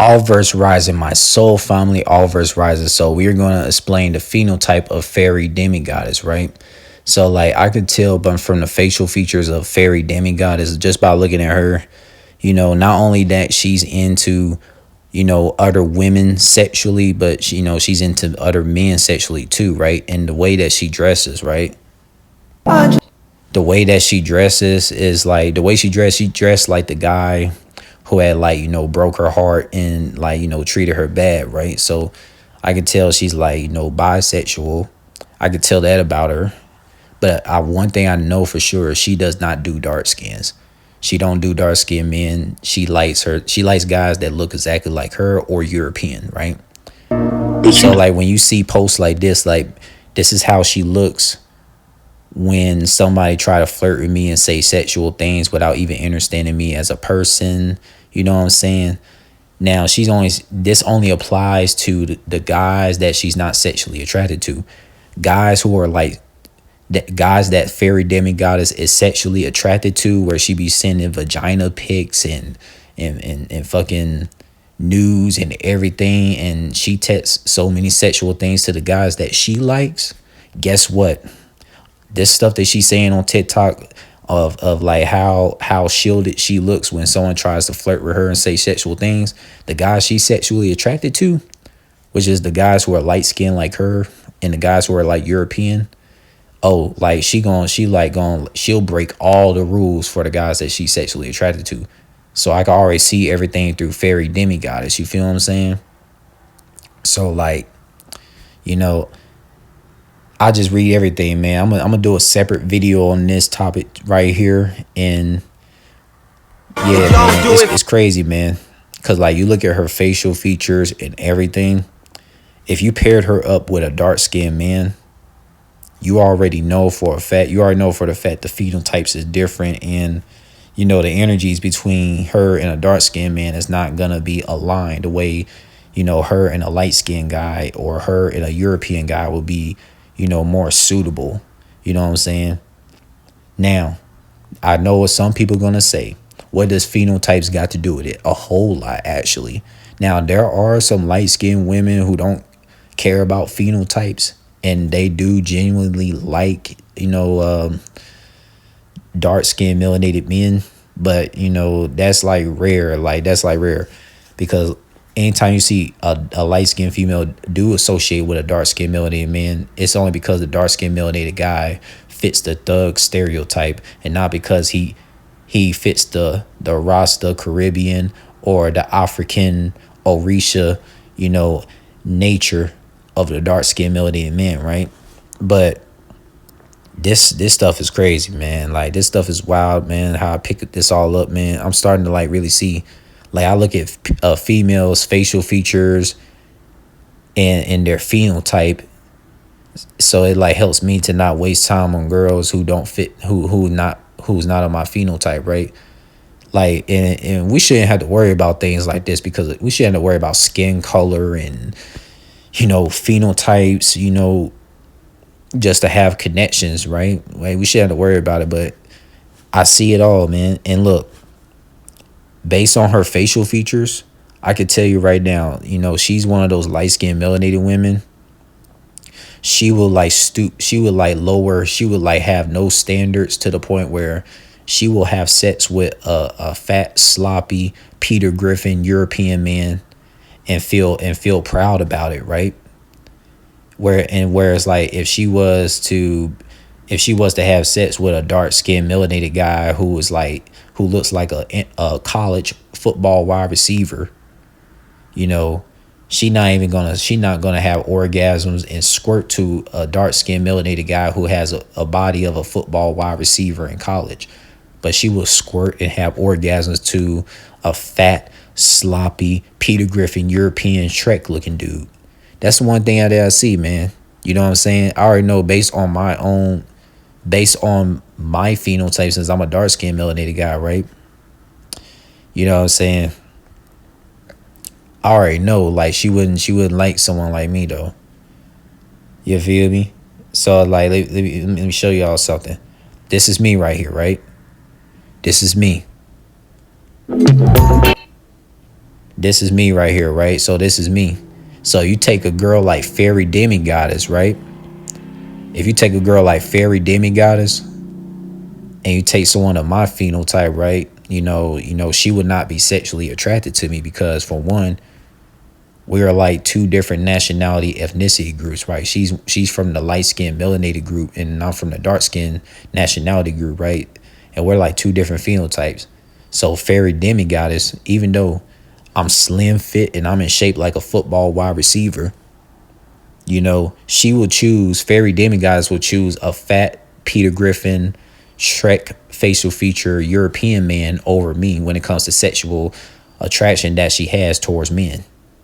All verse rising, my soul family, all verse rising. So we're gonna explain the phenotype of fairy demigoddess, right? So like I could tell but from the facial features of fairy demigoddess just by looking at her, not only that she's into, other women sexually, but she's into other men sexually too, right? And the way that she dresses, right? The way that she dresses is like the way she dressed like the guy who had like, broke her heart and like, treated her bad, right? So I could tell she's like, bisexual. I could tell that about her. But one thing I know for sure, she does not do dark skins. She don't do dark skinned men. She likes guys that look exactly like her or European, right? So like when you see posts like this is how she looks when somebody try to flirt with me and say sexual things without even understanding me as a person. You know what I'm saying? Now this only applies to the guys that she's not sexually attracted to. Guys who are like guys that fairy demigoddess is sexually attracted to, where she be sending vagina pics and fucking news and everything, and she texts so many sexual things to the guys that she likes. Guess what? This stuff that she's saying on TikTok of like how shielded she looks when someone tries to flirt with her and say sexual things, the guys she's sexually attracted to, which is the guys who are light skinned like her and the guys who are like European. Oh, like she'll break all the rules for the guys that she's sexually attracted to. So I can already see everything through fairy demigoddess. You feel what I'm saying? So like, I just read everything, man. I'm gonna do a separate video on this topic right here, and yeah, man, it's crazy, man. Cause like you look at her facial features and everything. If you paired her up with a dark skinned man, you already know for a fact. You already know for the fact the phenotypes is different, and the energies between her and a dark skinned man is not gonna be aligned the way her and a light skinned guy or her and a European guy will be. More suitable. You know what I'm saying? Now, I know what some people are going to say. What does phenotypes got to do with it? A whole lot, actually. Now, there are some light-skinned women who don't care about phenotypes, and they do genuinely like, dark-skinned melanated men. But, that's like rare. That's like rare because anytime you see a light-skinned female do associate with a dark-skinned melanated man, it's only because the dark-skinned melanated guy fits the thug stereotype and not because he fits the Rasta Caribbean or the African Orisha, nature of the dark-skinned melanated man, right? But this stuff is crazy, man. Like, this stuff is wild, man, how I pick this all up, man. I'm starting to, like, really see. Like, I look at females' facial features and their phenotype, so it like helps me to not waste time on girls who don't fit, who's not on my phenotype, right? Like, and we shouldn't have to worry about things like this because we shouldn't have to worry about skin color and phenotypes, just to have connections, right? Like, we shouldn't have to worry about it, but I see it all, man. And look. Based on her facial features, I could tell you right now, she's one of those light-skinned melanated women. She will like stoop, she would like lower, she would like have no standards to the point where she will have sex with a fat, sloppy Peter Griffin European man and feel proud about it, right? Whereas like if she was to have sex with a dark-skinned melanated guy who looks like a college football wide receiver, she's not gonna have orgasms and squirt to a dark-skinned melanated guy who has a body of a football wide receiver in college, but she will squirt and have orgasms to a fat, sloppy Peter Griffin European Trek looking dude. That's the one thing that I see, man. You know what I'm saying? I already know based on my phenotype, since I'm a dark-skinned melanated guy, right? You know what I'm saying? I already know, like, she wouldn't like someone like me, though. You feel me? So, like, let me show y'all something. This is me right here, right? This is me. This is me right here, right? So this is me. So you take a girl like fairy demigoddess, right? If you take a girl like fairy demigoddess and you take someone of my phenotype, right? She would not be sexually attracted to me because, for one, we are like two different nationality ethnicity groups, right? She's from the light skinned melanated group, and I'm from the dark skinned nationality group, right? And we're like two different phenotypes. So fairy demigoddess, even though I'm slim fit and I'm in shape like a football wide receiver, she will choose, fairy demigoddess will choose a fat Peter Griffin, Shrek facial feature European man over me when it comes to sexual attraction that she has towards men.